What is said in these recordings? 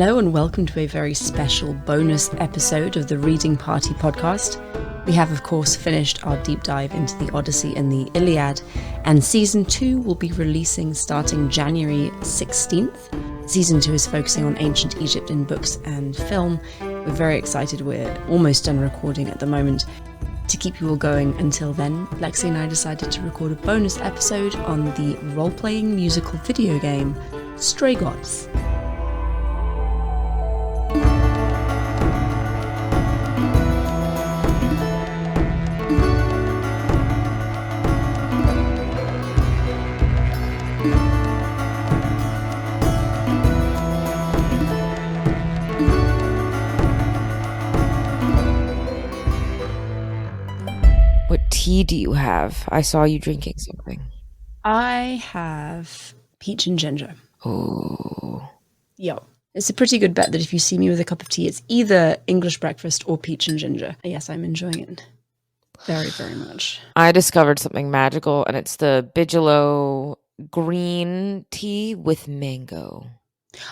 Hello and welcome to a very special bonus episode of the Reading Party podcast. We have, of course, finished our deep dive into the Odyssey and the Iliad, and Season 2 will be releasing starting January 16th. Season 2 is focusing on ancient Egypt in books and film. We're very excited. We're almost done recording at the moment. To keep you all going until then, Lexie and I decided to record a bonus episode on the role-playing musical video game, Stray Gods. What tea do you have? I saw you drinking something. I have peach and ginger. Oh. Yep. It's a pretty good bet that if you see me with a cup of tea, it's either English breakfast or peach and ginger. Yes, I'm enjoying it very, very much. I discovered something magical, and it's the Bigelow green tea with mango.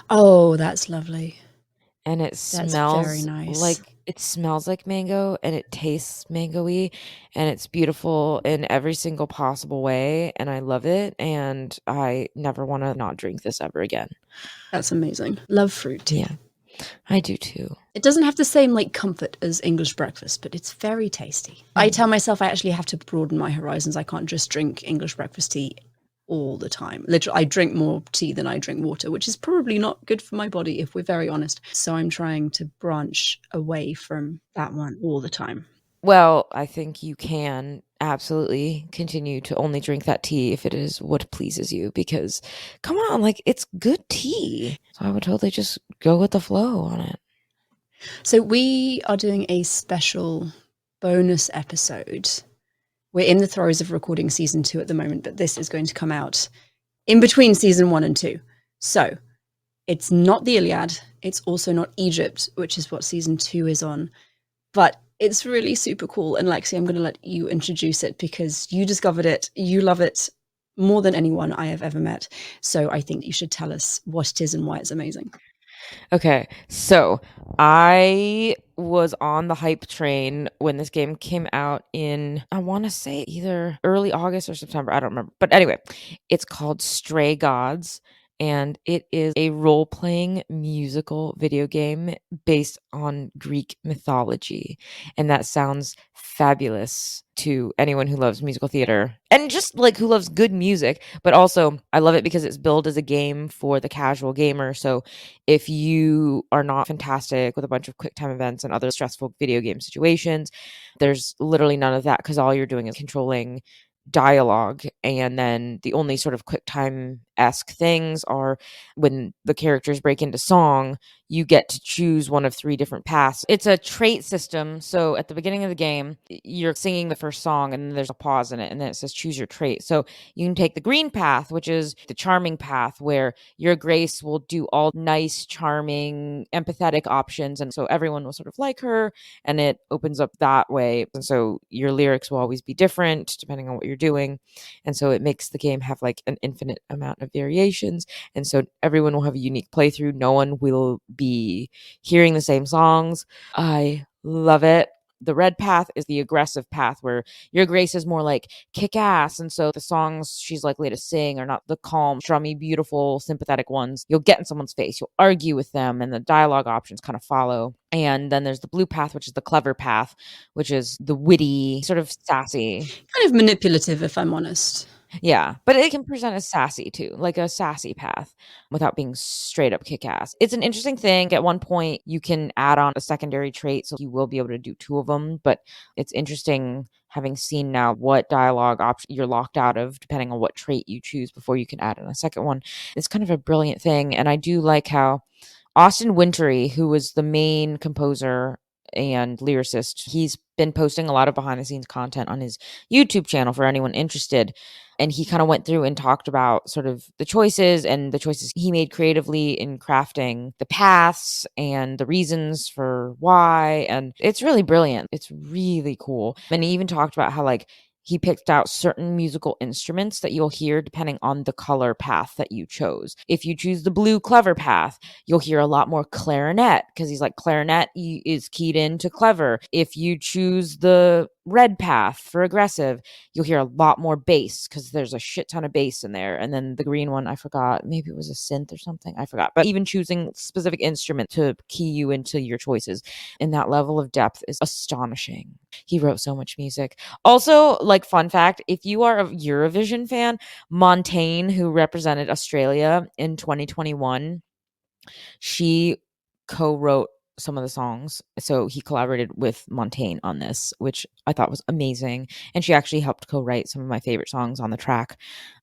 Oh, that's lovely. And it smells very nice. like mango, and it tastes mango-y, and it's beautiful in every single possible way, and I love it, and I never want to not drink this ever again. That's amazing. Love fruit tea. Yeah, I do too. It doesn't have the same comfort as English breakfast, but it's very tasty. I tell myself I actually have to broaden my horizons. I can't just drink English breakfast tea all the time. Literally, I drink more tea than I drink water, which is probably not good for my body if we're very honest. So I'm trying to branch away from that one all the time. Well, I think you can absolutely continue to only drink that tea if it is what pleases you, because come on, it's good tea. So I would totally just go with the flow on it. So we are doing a special bonus episode. We're in the throes of recording season 2 at the moment, but this is going to come out in between season 1 and 2. So it's not the Iliad. It's also not Egypt, which is what season 2 is on. But it's really super cool. And Lexie, I'm going to let you introduce it because you discovered it. You love it more than anyone I have ever met. So I think you should tell us what it is and why it's amazing. Okay, so I was on the hype train when this game came out in, I want to say either early August or September. I don't remember. But anyway, it's called Stray Gods, and it is a role-playing musical video game based on Greek mythology. And that sounds fabulous to anyone who loves musical theater and just who loves good music. But also, I love it because it's billed as a game for the casual gamer. So if you are not fantastic with a bunch of quick time events and other stressful video game situations, there's literally none of that, because all you're doing is controlling dialogue, and then the only sort of quick time-esque things are when the characters break into song, you get to choose one of 3 different paths. It's a trait system, so at the beginning of the game you're singing the first song and then there's a pause in it, and then it says choose your trait. So you can take the green path, which is the charming path, where your grace will do all nice, charming, empathetic options, and so everyone will sort of like her, and it opens up that way. And so your lyrics will always be different depending on what you're doing, and so it makes the game have an infinite amount of variations, and so everyone will have a unique playthrough. No one will be hearing the same songs. I love it. The red path is the aggressive path, where your grace is more kick ass, and so the songs she's likely to sing are not the calm, strummy, beautiful, sympathetic ones. You'll get in someone's face, you'll argue with them, and the dialogue options kind of follow. And then there's the blue path, which is the clever path, which is the witty, sort of sassy, kind of manipulative, if I'm honest. Yeah, but it can present as sassy too, like a sassy path, without being straight up kick-ass. It's an interesting thing. At one point, you can add on a secondary trait, so you will be able to do 2 of them, but it's interesting having seen now what dialogue option you're locked out of, depending on what trait you choose before you can add in a second one. It's kind of a brilliant thing, and I do like how Austin Wintory, who was the main composer and lyricist, he's been posting a lot of behind the scenes content on his YouTube channel for anyone interested. And he kind of went through and talked about sort of the choices he made creatively in crafting the paths and the reasons for why. And it's really brilliant. It's really cool. And he even talked about how he picked out certain musical instruments that you'll hear depending on the color path that you chose. If you choose the blue clever path, you'll hear a lot more clarinet, because he's like, clarinet is keyed into clever. If you choose the red path for aggressive, you'll hear a lot more bass, because there's a shit ton of bass in there. And then the green one, I forgot, maybe it was a synth or something, I forgot. But even choosing specific instrument to key you into your choices in that level of depth is astonishing. He wrote so much music. Also, like, fun fact, if you are a Eurovision fan, Montaigne, who represented Australia in 2021, she co-wrote some of the songs. So he collaborated with Montaigne on this, which I thought was amazing. And she actually helped co-write some of my favorite songs on the track.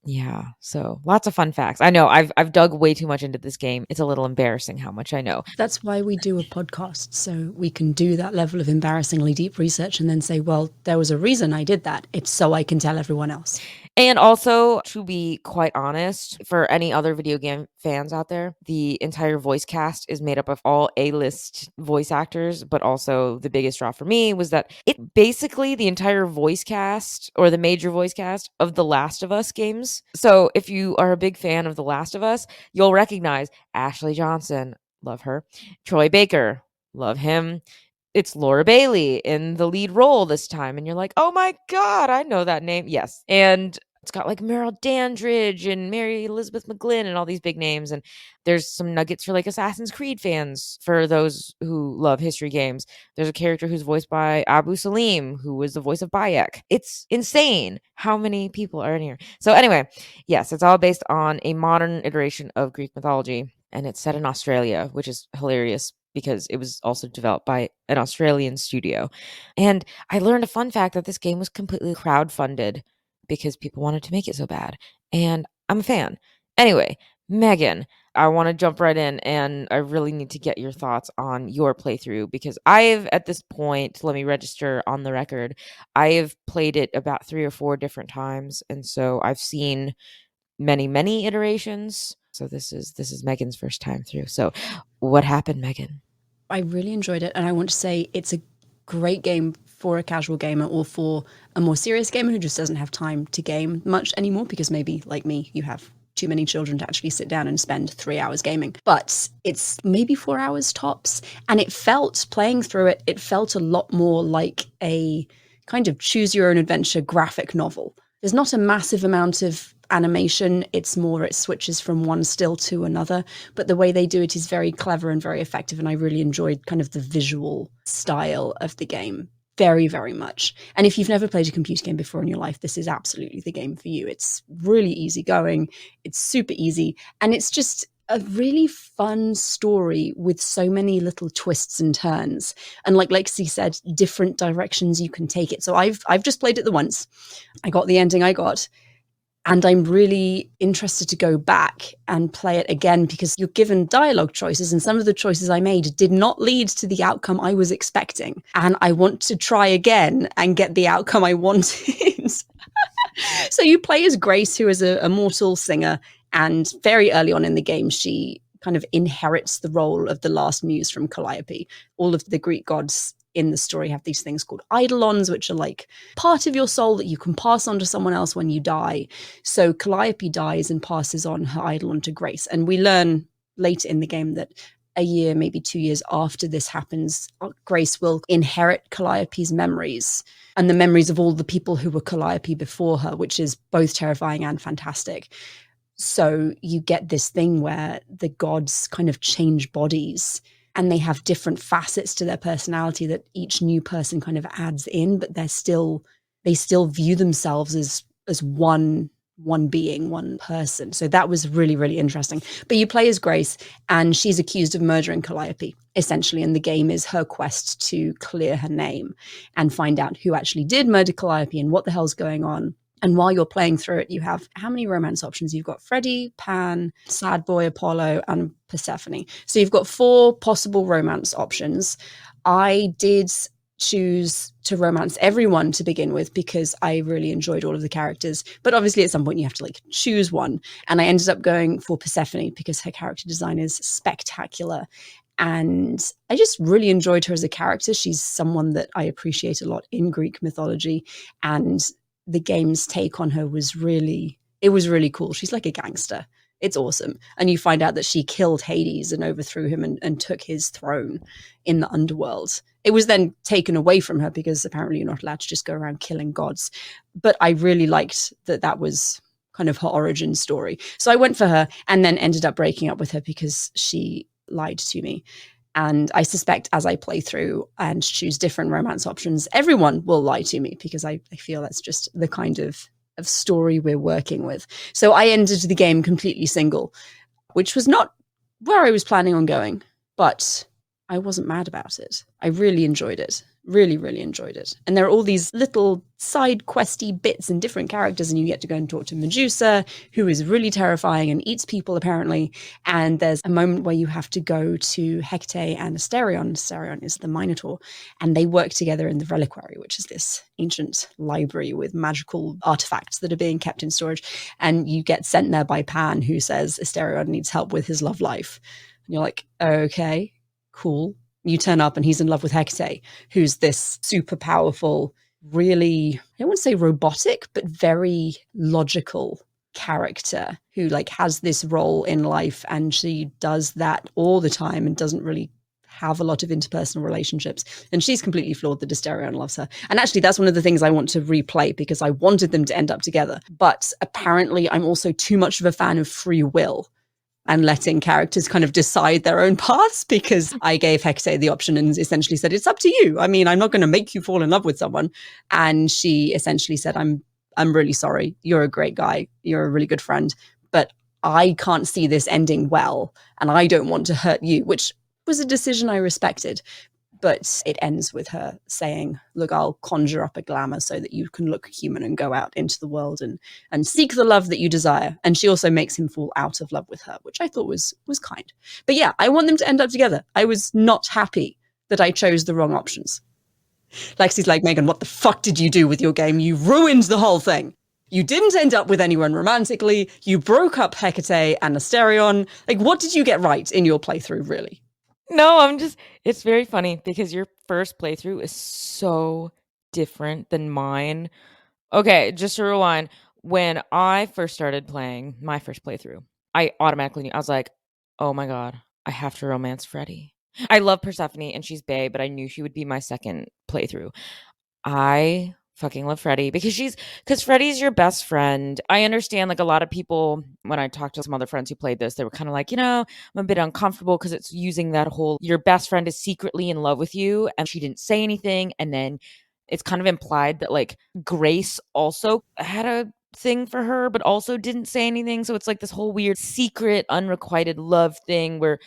Yeah, so lots of fun facts. I know I've dug way too much into this game. It's a little embarrassing how much I know. That's why we do a podcast, so we can do that level of embarrassingly deep research and then say, well, there was a reason I did that. It's so I can tell everyone else. And also, to be quite honest, for any other video game fans out there, the entire voice cast is made up of all A-list voice actors, but also the biggest draw for me was that it basically the entire voice cast, or the major voice cast, of the Last of Us games. So if you are a big fan of The Last of Us, you'll recognize Ashley Johnson, love her, Troy Baker, love him. It's Laura Bailey in the lead role this time. And you're like, oh my God, I know that name. Yes. And it's got like Meryl Dandridge and Mary Elizabeth McGlynn and all these big names. And there's some nuggets for like Assassin's Creed fans, for those who love history games. There's a character who's voiced by Abu Salim, who was the voice of Bayek. It's insane how many people are in here. So anyway, yes, it's all based on a modern iteration of Greek mythology. And it's set in Australia, which is hilarious because it was also developed by an Australian studio. And I learned a fun fact that this game was completely crowdfunded because people wanted to make it so bad. And I'm a fan. Anyway, Megan, I want to jump right in, and I really need to get your thoughts on your playthrough, because I've, at this point, let me register on the record, I have played it about 3 or 4 different times. And so I've seen many iterations. So this is Megan's first time through. So what happened, Megan? I really enjoyed it, and I want to say it's a great game for a casual gamer or for a more serious gamer who just doesn't have time to game much anymore, because maybe, like me, you have too many children to actually sit down and spend 3 hours gaming. But it's maybe 4 hours tops, and it felt, playing through it, it felt a lot more like a kind of choose your own adventure graphic novel. There's not a massive amount of animation, it's more, it switches from one still to another, but the way they do it is very clever and very effective, and I really enjoyed kind of the visual style of the game very much. And if you've never played a computer game before in your life, this is absolutely the game for you. It's really easy going, it's super easy, and it's just a really fun story with so many little twists and turns, and like Lexie said, different directions you can take it. So I've just played it the once, I got the ending I got, and I'm really interested to go back and play it again, because you're given dialogue choices, and some of the choices I made did not lead to the outcome I was expecting. And I want to try again and get the outcome I wanted. So you play as Grace, who is a mortal singer, and very early on in the game, she kind of inherits the role of the last muse from Calliope. All of the Greek gods in the story have these things called eidolons, which are like part of your soul that you can pass on to someone else when you die. So Calliope dies and passes on her eidolon to Grace. And we learn later in the game that a year, maybe 2 years after this happens, Grace will inherit Calliope's memories and the memories of all the people who were Calliope before her, which is both terrifying and fantastic. So you get this thing where the gods kind of change bodies, and they have different facets to their personality that each new person kind of adds in, but they still view themselves as one being, one person. So that was really interesting. But you play as Grace, and she's accused of murdering Calliope, essentially, and the game is her quest to clear her name and find out who actually did murder Calliope and what the hell's going on. And while you're playing through it, you have how many romance options? You've got Freddie, Pan, Sad Boy, Apollo, and Persephone. So you've got 4 possible romance options. I did choose to romance everyone to begin with because I really enjoyed all of the characters. But obviously at some point you have to like choose one. And I ended up going for Persephone because her character design is spectacular. And I just really enjoyed her as a character. She's someone that I appreciate a lot in Greek mythology. And the game's take on her was really cool. She's like a gangster. It's awesome. And you find out that she killed Hades and overthrew him and took his throne in the underworld. It was then taken away from her because apparently you're not allowed to just go around killing gods. But I really liked that was kind of her origin story. So I went for her and then ended up breaking up with her because she lied to me. And I suspect as I play through and choose different romance options, everyone will lie to me because I feel that's just the kind of story we're working with. So I ended the game completely single, which was not where I was planning on going, but I wasn't mad about it. I really enjoyed it. Really, really enjoyed it. And there are all these little side questy bits and different characters, and you get to go and talk to Medusa, who is really terrifying and eats people, apparently. And there's a moment where you have to go to Hecate and Asterion. Asterion is the Minotaur, and they work together in the Reliquary, which is this ancient library with magical artifacts that are being kept in storage. And you get sent there by Pan, who says Asterion needs help with his love life. And you're like, okay, cool. You turn up and he's in love with Hecate, who's this super powerful, really, I don't want to say robotic, but very logical character who like has this role in life, and she does that all the time and doesn't really have a lot of interpersonal relationships. And she's completely flawed that Asterion loves her. And actually, that's one of the things I want to replay because I wanted them to end up together. But apparently, I'm also too much of a fan of free will and letting characters kind of decide their own paths, because I gave Hecate the option and essentially said, it's up to you. I mean, I'm not going to make you fall in love with someone. And she essentially said, I'm really sorry. You're a great guy. You're a really good friend, but I can't see this ending well. And I don't want to hurt you, which was a decision I respected. But it ends with her saying, look, I'll conjure up a glamour so that you can look human and go out into the world and seek the love that you desire. And she also makes him fall out of love with her, which I thought was kind. But yeah, I want them to end up together. I was not happy that I chose the wrong options. Lexie's like, Megan, what the fuck did you do with your game? You ruined the whole thing. You didn't end up with anyone romantically. You broke up Hecate and Asterion. Like, what did you get right in your playthrough, really? No, it's very funny because your first playthrough is so different than mine. Okay, just to rewind, when I first started playing my first playthrough, I automatically knew, I was like, oh my God, I have to romance Freddy. I love Persephone and she's bae, but I knew she would be my second playthrough. I fucking love Freddy because Freddy's your best friend. I understand, like, a lot of people, when I talked to some other friends who played this, they were kind of like, I'm a bit uncomfortable because it's using that whole, your best friend is secretly in love with you and she didn't say anything. And then it's kind of implied that like Grace also had a thing for her, but also didn't say anything. So it's like this whole weird secret unrequited love thing where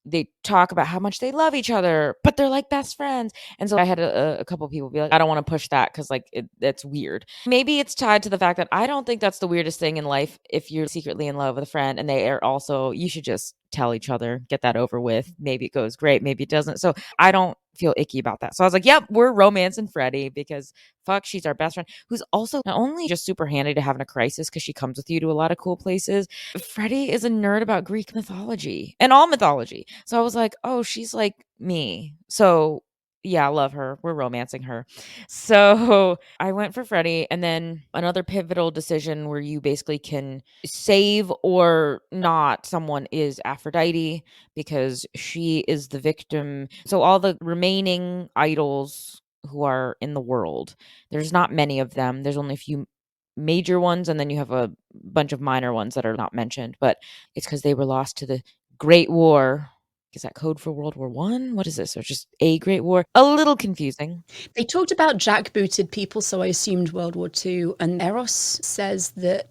they talk about how much they love each other, but they're like best friends. And so I had a couple of people be like, I don't want to push that because like that's weird. Maybe it's tied to the fact that I don't think that's the weirdest thing in life if you're secretly in love with a friend and they are also, you should just tell each other, get that over with. Maybe it goes great, maybe it doesn't. So I don't feel icky about that. So I was like, yep, we're romancing Freddy because fuck, she's our best friend, who's also not only just super handy to have in a crisis because she comes with you to a lot of cool places. Freddy is a nerd about Greek mythology and all mythology. So I was like, oh, she's like me. So yeah, I love her. We're romancing her. So I went for Freddy. And then another pivotal decision where you basically can save or not someone is Aphrodite because she is the victim. So all the remaining idols who are in the world, there's not many of them. There's only a few major ones, and then you have a bunch of minor ones that are not mentioned, but it's because they were lost to the Great War. Is that code for World War One? What is this? Or just a Great War? A little confusing. They talked about jackbooted people, so I assumed World War II. And Eros says that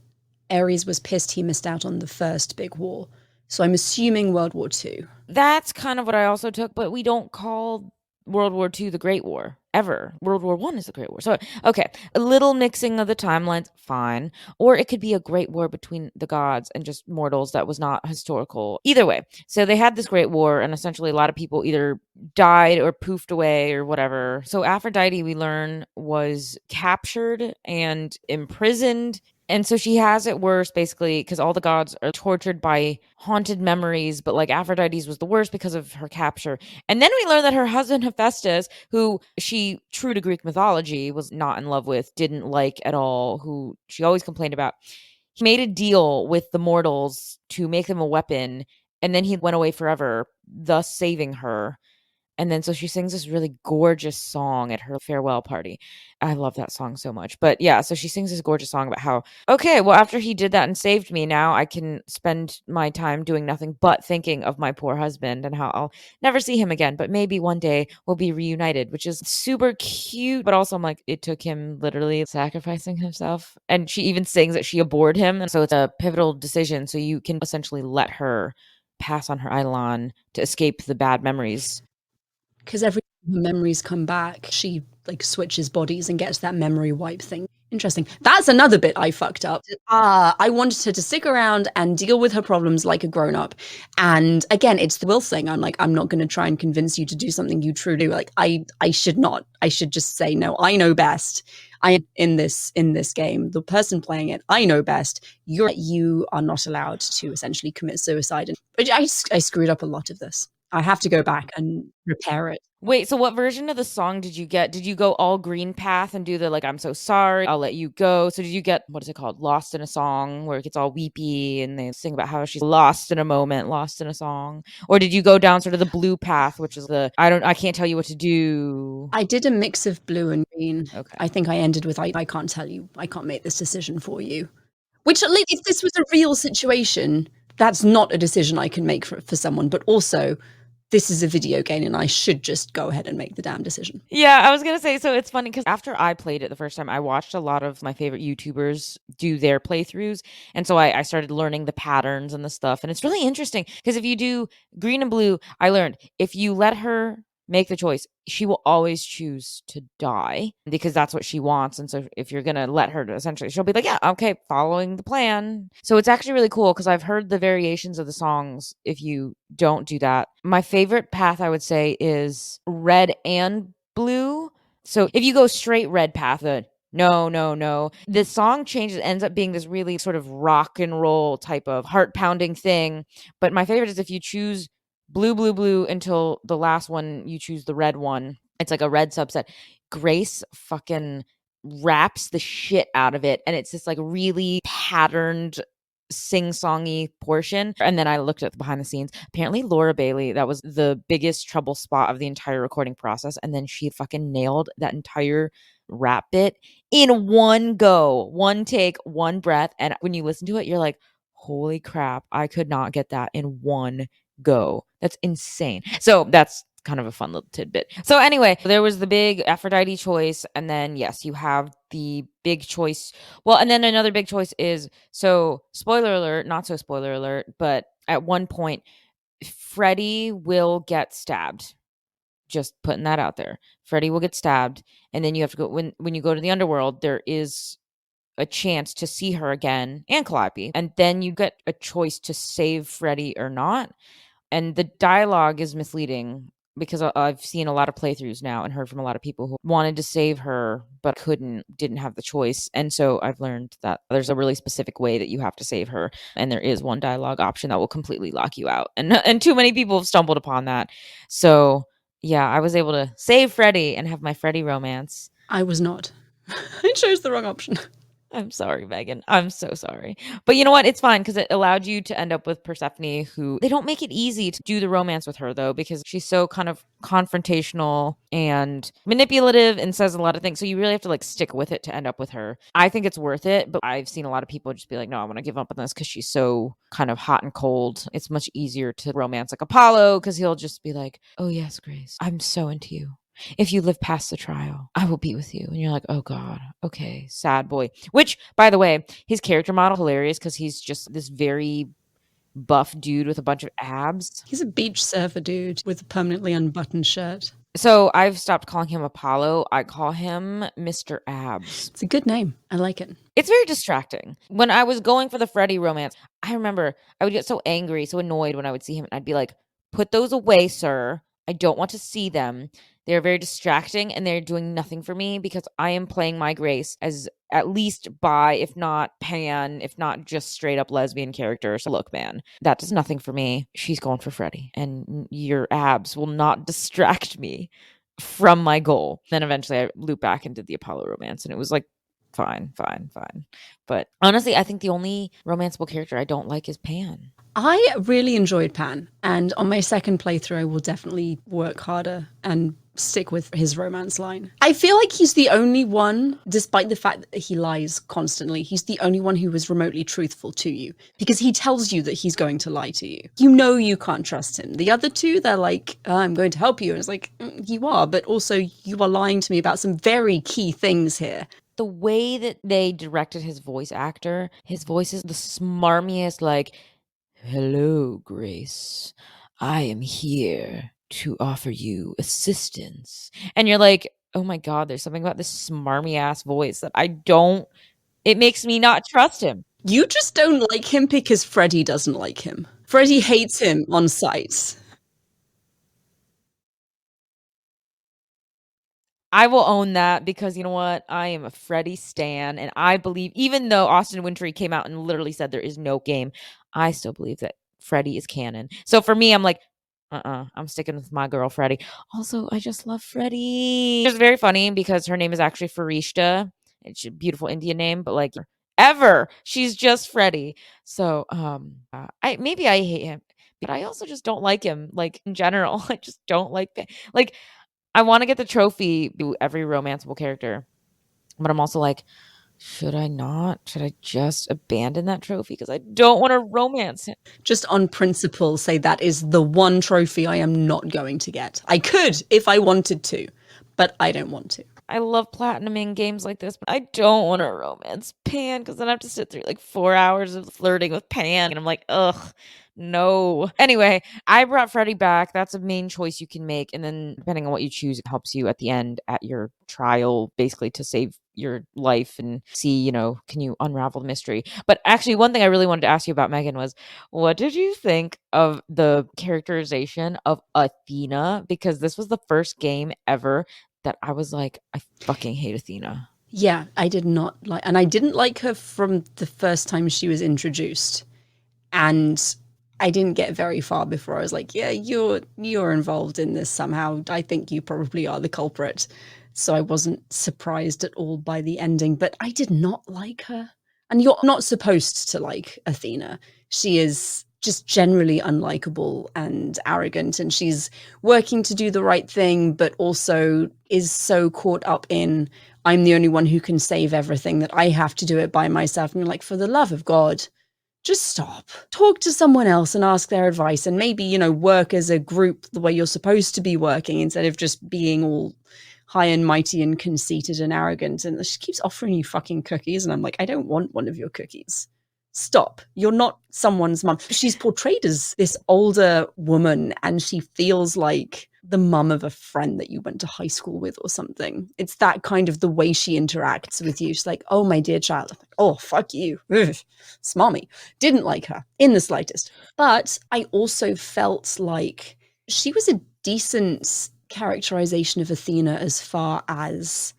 Ares was pissed he missed out on the first big war. So I'm assuming World War II. That's kind of what I also took, but we don't call World War II the Great War ever. World War One is the Great War. So, okay, a little mixing of the timelines, fine. Or it could be a great war between the gods and just mortals that was not historical. Either way. So they had this great war, and essentially a lot of people either died or poofed away or whatever. So Aphrodite, we learn, was captured and imprisoned And so she has it worse, basically, because all the gods are tortured by haunted memories, but like Aphrodite's was the worst because of her capture. And then we learn that her husband Hephaestus, who she, true to Greek mythology, was not in love with, didn't like at all, who she always complained about, he made a deal with the mortals to make them a weapon, and then he went away forever, thus saving her. And then so she sings this really gorgeous song at her farewell party. I love that song so much. But yeah, so she sings this gorgeous song about how, okay, well, after he did that and saved me, now I can spend my time doing nothing but thinking of my poor husband and how I'll never see him again. But maybe one day we'll be reunited, which is super cute. But also, I'm like, it took him literally sacrificing himself. And she even sings that she abhorred him. And so it's a pivotal decision. So you can essentially let her pass on her Eidolon to escape the bad memories. Because every time her memories come back, she like switches bodies and gets that memory wipe thing. Interesting. That's another bit I fucked up. I wanted her to stick around and deal with her problems like a grown-up. And again, it's the will thing. I'm like, I'm not going to try and convince you to do something you truly like. I should not. I should just say no. I know best. I am in this game. The person playing it, I know best. You are not allowed to essentially commit suicide. And I screwed up a lot of this. I have to go back and repair it. Wait, so what version of the song did you get? Did you go all green path and do the like, I'm so sorry, I'll let you go? So did you get, what is it called? Lost in a Song, where it gets all weepy and they sing about how she's lost in a moment, lost in a song? Or did you go down sort of the blue path, which is the, I can't tell you what to do? I did a mix of blue and green. Okay. I think I ended with, I can't tell you, I can't make this decision for you. Which, if this was a real situation, that's not a decision I can make for someone. But also, this is a video game and I should just go ahead and make the damn decision. Yeah, I was going to say, so it's funny because after I played it the first time, I watched a lot of my favorite YouTubers do their playthroughs. And so I started learning the patterns and the stuff. And it's really interesting because if you do green and blue, I learned if you let her make the choice, she will always choose to die because that's what she wants. And so if you're going to let her, essentially, she'll be like, yeah, okay, following the plan. So it's actually really cool because I've heard the variations of the songs if you don't do that. My favorite path, I would say, is red and blue. So if you go straight red path, no, no, no, the song changes, ends up being this really sort of rock and roll type of heart pounding thing. But my favorite is if you choose blue, blue, blue until the last one, you choose the red one. It's like a red subset. Grace fucking raps the shit out of it. And it's this like really patterned sing-songy portion. And then I looked at the behind the scenes. Apparently Laura Bailey, that was the biggest trouble spot of the entire recording process. And then she fucking nailed that entire rap bit in one go, one take, one breath. And when you listen to it, you're like, holy crap, I could not get that in one go. That's insane. So that's kind of a fun little tidbit. So anyway, there was the big Aphrodite choice, and then yes, you have the big choice. Well, and then another big choice is, so spoiler alert, not so spoiler alert, but at one point Freddie will get stabbed. Just putting that out there. Freddie will get stabbed, and then you have to go when you go to the underworld, there is a chance to see her again and Calliope, and then you get a choice to save Freddie or not. And the dialogue is misleading because I've seen a lot of playthroughs now and heard from a lot of people who wanted to save her but didn't have the choice. And so I've learned that there's a really specific way that you have to save her, and there is one dialogue option that will completely lock you out. And too many people have stumbled upon that. So yeah, I was able to save Freddie and have my Freddie romance. I was not. I chose the wrong option. I'm sorry, Megan. I'm so sorry. But you know what? It's fine because it allowed you to end up with Persephone, who they don't make it easy to do the romance with her, though, because she's so kind of confrontational and manipulative and says a lot of things. So you really have to like stick with it to end up with her. I think it's worth it, but I've seen a lot of people just be like, no, I want to give up on this because she's so kind of hot and cold. It's much easier to romance like Apollo because he'll just be like, oh, yes, Grace, I'm so into you. If you live past the trial, I will be with you. And you're like, oh God, okay, sad boy. Which, by the way, his character model hilarious because he's just this very buff dude with a bunch of abs. He's a beach surfer dude with a permanently unbuttoned shirt. So I've stopped calling him Apollo. I call him Mr. Abs. It's a good name. I like it. It's very distracting. When I was going for the Freddie romance, I remember I would get so angry, so annoyed when I would see him. And I'd be like, put those away, sir. I don't want to see them. They're very distracting and they're doing nothing for me because I am playing my Grace as at least bi, if not pan, if not just straight up lesbian character. So look, man, that does nothing for me. She's going for Freddie, and your abs will not distract me from my goal. Then eventually I loop back and did the Apollo romance, and it was like fine. But honestly, I think the only romanceable character I don't like is Pan. I really enjoyed Pan, and on my second playthrough, I will definitely work harder and stick with his romance line. I feel like he's the only one, despite the fact that he lies constantly, he's the only one who was remotely truthful to you, because he tells you that he's going to lie to you. You know you can't trust him. The other two, they're like, I'm going to help you. And it's like, you are, but also you are lying to me about some very key things here. The way that they directed his voice actor, his voice is the smarmiest, like, hello, Grace. I am here to offer you assistance. And you're like, oh my God, there's something about this smarmy ass voice that it makes me not trust him. You just don't like him because Freddie doesn't like him. Freddie hates him on sight. I will own that because you know what? I am a Freddie stan, and I believe, even though Austin Wintory came out and literally said there is no game, I still believe that Freddie is canon. So for me, I'm like, I'm sticking with my girl Freddie. Also, I just love Freddie. It's very funny because her name is actually Farishta. It's a beautiful Indian name, but like ever, she's just Freddie. So I hate him, but I also just don't like him. Like in general, I just don't like. I want to get the trophy to every romanceable character, but I'm also like, should I not? Should I just abandon that trophy because I don't want to romance him? Just on principle, say that is the one trophy I am not going to get. I could if I wanted to, but I don't want to. I love platinuming games like this, but I don't want to romance Pan because then I have to sit through like 4 hours of flirting with Pan, and I'm like, ugh. No. Anyway, I brought Freddie back. That's a main choice you can make. And then depending on what you choose, it helps you at the end at your trial, basically to save your life and see, can you unravel the mystery. But actually, one thing I really wanted to ask you about, Megan, was what did you think of the characterization of Athena? Because this was the first game ever that I was like, I fucking hate Athena. Yeah, I did not like, and I didn't like her from the first time she was introduced. And I didn't get very far before I was like, yeah, you're involved in this somehow. I think you probably are the culprit. So I wasn't surprised at all by the ending, but I did not like her. And you're not supposed to like Athena. She is just generally unlikable and arrogant, and she's working to do the right thing, but also is so caught up in, I'm the only one who can save everything, that I have to do it by myself. And you're like, for the love of God, just stop. Talk to someone else and ask their advice, and maybe, work as a group the way you're supposed to be working instead of just being all high and mighty and conceited and arrogant. And she keeps offering you fucking cookies, and I'm like, I don't want one of your cookies. Stop. You're not someone's mum. She's portrayed as this older woman, and she feels like the mum of a friend that you went to high school with or something. It's that kind of the way she interacts with you. She's like, oh, my dear child. I'm like, oh, fuck you. Ugh, smarmy. Didn't like her in the slightest. But I also felt like she was a decent characterization of Athena as far as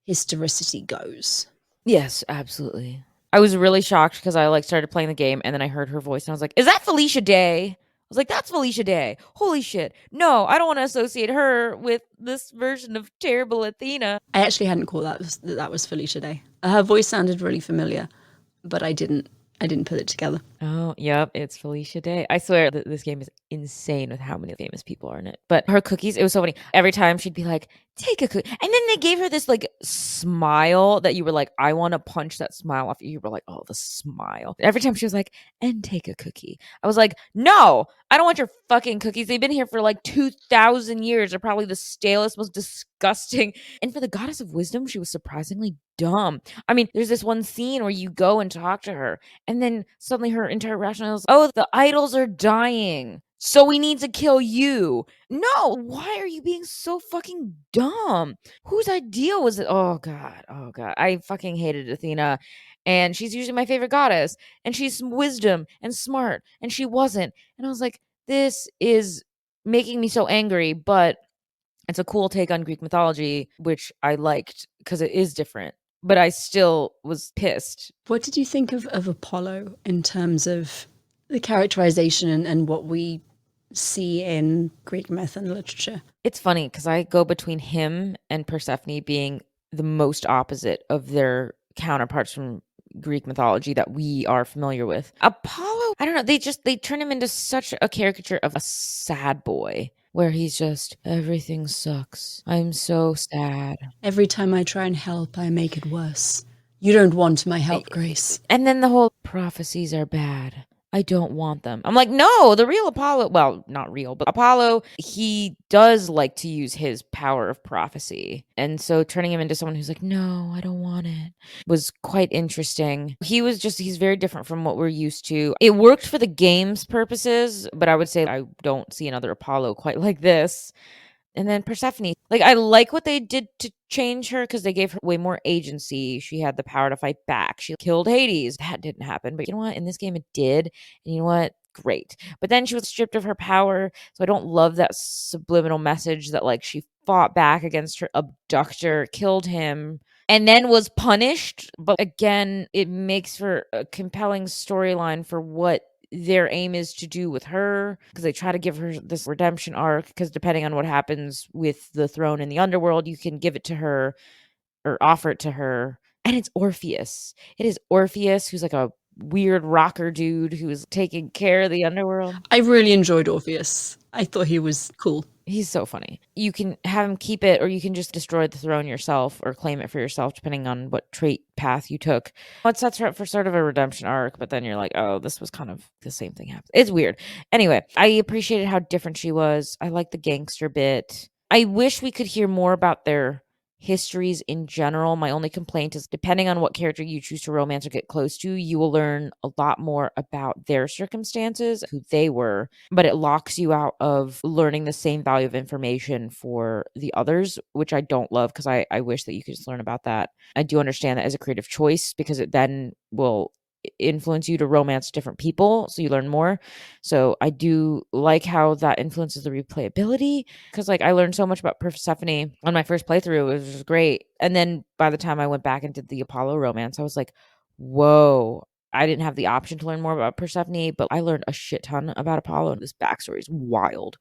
historicity goes. Yes, absolutely. I was really shocked because I started playing the game and then I heard her voice and I was like, is that Felicia Day? I was like, that's Felicia Day. Holy shit. No, I don't want to associate her with this version of terrible Athena. I actually hadn't caught that was Felicia Day. Her voice sounded really familiar, but I didn't put it together. Oh, yep, it's Felicia Day. I swear that this game is insane with how many famous people are in it. But her cookies, it was so funny. Every time she'd be like, take a cookie. And then they gave her this smile that you were like, I want to punch that smile off. You were like, oh, the smile. Every time she was like, and take a cookie. I was like, no, I don't want your fucking cookies. They've been here for 2,000 years. They're probably the stalest, most disgusting. And for the goddess of wisdom, she was surprisingly dumb. I mean, there's this one scene where you go and talk to her, and then suddenly her entire rationale is, oh, the idols are dying, so we need to kill you. No, why are you being so fucking dumb? Whose idea was it? Oh god, I fucking hated Athena. And she's usually my favorite goddess, and she's wisdom and smart, and she wasn't. And I was like, this is making me so angry, but it's a cool take on Greek mythology, which I liked because it is different. but I still was pissed. What did you think of Apollo in terms of the characterization and what we see in Greek myth and literature? It's funny because I go between him and Persephone being the most opposite of their counterparts from Greek mythology that we are familiar with. Apollo, I don't know, they turn him into such a caricature of a sad boy where he's just, everything sucks. I'm so sad. Every time I try and help, I make it worse. You don't want my help, Grace. And then the whole prophecies are bad. I don't want them. I'm like, no, the real Apollo, well, not real, but Apollo, he does like to use his power of prophecy. And so turning him into someone who's like, no, I don't want it, was quite interesting. He's very different from what we're used to. It worked for the game's purposes, but I would say I don't see another Apollo quite like this. And then Persephone, like, I like what they did to change her because they gave her way more agency. She had the power to fight back. She killed Hades. That didn't happen. But you know what? In this game, it did. And you know what? Great. But then she was stripped of her power. So I don't love that subliminal message that, like, she fought back against her abductor, killed him, and then was punished. But again, it makes for a compelling storyline for what their aim is to do with her, because they try to give her this redemption arc, because depending on what happens with the throne in the underworld, you can give it to her or offer it to her. And it's Orpheus. It is Orpheus, who's like a weird rocker dude who's taking care of the underworld. I really enjoyed Orpheus. I thought he was cool. He's so funny. You can have him keep it, or you can just destroy the throne yourself or claim it for yourself, depending on what trait path you took. It sets her up for sort of a redemption arc, but then you're like, oh, this was kind of the same thing happened. It's weird. Anyway, I appreciated how different she was. I like the gangster bit. I wish we could hear more about their histories in general. My only complaint is, depending on what character you choose to romance or get close to, you will learn a lot more about their circumstances, who they were, but it locks you out of learning the same value of information for the others, which I don't love, because I wish that you could just learn about that. I do understand that as a creative choice, because it then will influence you to romance different people, so you learn more. So I do like how that influences the replayability, because, like, I learned so much about Persephone on my first playthrough. It was just great. And then by the time I went back and did the Apollo romance, I was like, whoa, I didn't have the option to learn more about Persephone, but I learned a shit ton about Apollo. This backstory is wild.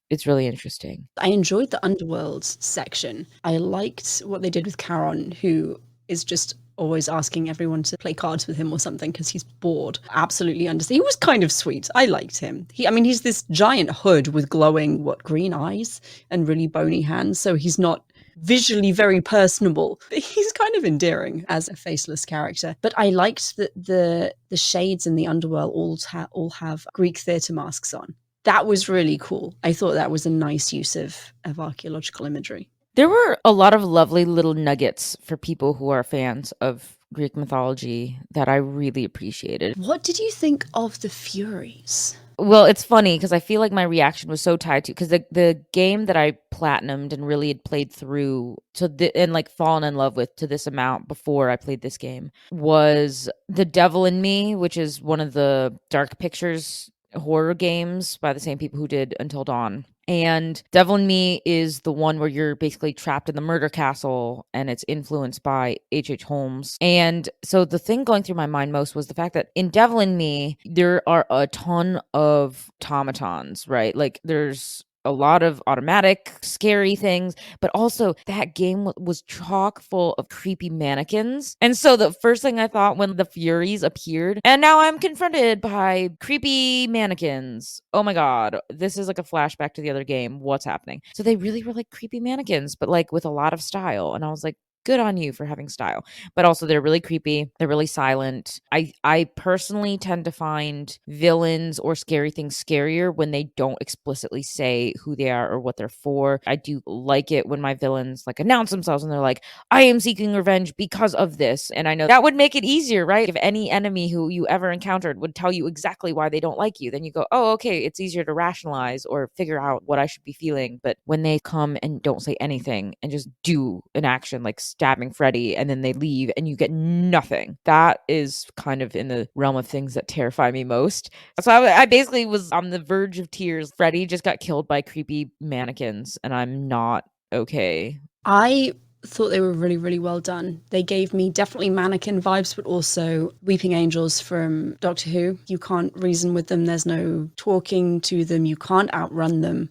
It's really interesting. I enjoyed the underworld section. I liked what they did with Charon, who is just always asking everyone to play cards with him or something because he's bored. Absolutely understand. He was kind of sweet. I liked him. He's this giant hood with glowing, green eyes and really bony hands. So he's not visually very personable. He's kind of endearing as a faceless character. But I liked that the shades in the underworld all have Greek theatre masks on. That was really cool. I thought that was a nice use of archaeological imagery. There were a lot of lovely little nuggets for people who are fans of Greek mythology that I really appreciated. What did you think of the Furies? Well, it's funny because I feel like my reaction was so tied to, because the game that I platinumed and really had played through and like fallen in love with to this amount before I played this game was The Devil in Me, which is one of the Dark Pictures horror games by the same people who did Until Dawn. And Devil in Me is the one where you're basically trapped in the murder castle, and it's influenced by H.H. Holmes. And so the thing going through my mind most was the fact that in Devil in Me, there are a ton of automatons, right? Like, there's a lot of automatic, scary things, but also that game was chock full of creepy mannequins. And so the first thing I thought when the Furies appeared, and now I'm confronted by creepy mannequins. Oh my God, this is like a flashback to the other game. What's happening? So they really were like creepy mannequins, but like with a lot of style. And I was like, good on you for having style. But also they're really creepy. They're really silent. I personally tend to find villains or scary things scarier when they don't explicitly say who they are or what they're for. I do like it when my villains like announce themselves and they're like, I am seeking revenge because of this. And I know that would make it easier, right? If any enemy who you ever encountered would tell you exactly why they don't like you, then you go, oh, okay, it's easier to rationalize or figure out what I should be feeling. But when they come and don't say anything and just do an action like stabbing Freddy and then they leave and you get nothing, that is kind of in the realm of things that terrify me most. So I basically was on the verge of tears. Freddy just got killed by creepy mannequins and I'm not okay. I thought they were really, really well done. They gave me definitely mannequin vibes, but also weeping angels from Doctor Who. You can't reason with them. There's no talking to them. You can't outrun them.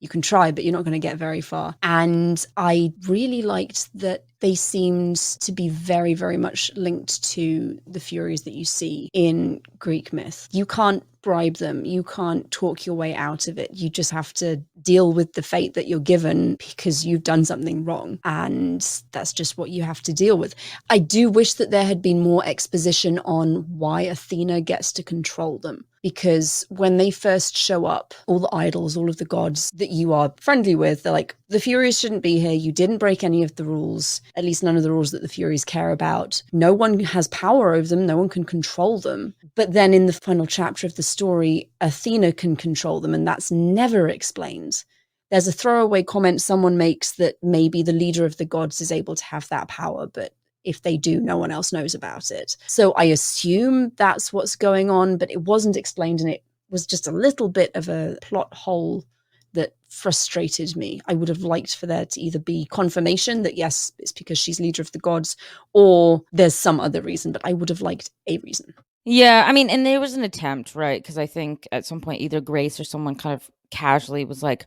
You can try, but you're not going to get very far. And I really liked that they seemed to be very, very much linked to the Furies that you see in Greek myth. You can't bribe them. You can't talk your way out of it. You just have to deal with the fate that you're given because you've done something wrong. And that's just what you have to deal with. I do wish that there had been more exposition on why Athena gets to control them. Because when they first show up, all the idols, all of the gods that you are friendly with, they're like, the Furies shouldn't be here. You didn't break any of the rules, at least none of the rules that the Furies care about. No one has power over them. No one can control them. But then in the final chapter of the story, Athena can control them, and that's never explained. There's a throwaway comment someone makes that maybe the leader of the gods is able to have that power, but if they do, no one else knows about it. So I assume that's what's going on, but it wasn't explained, and it was just a little bit of a plot hole that frustrated me. I would have liked for there to either be confirmation that yes, it's because she's leader of the gods, or there's some other reason, but I would have liked a reason. Yeah, I mean, and there was an attempt, right? Because I think at some point either Grace or someone kind of casually was like,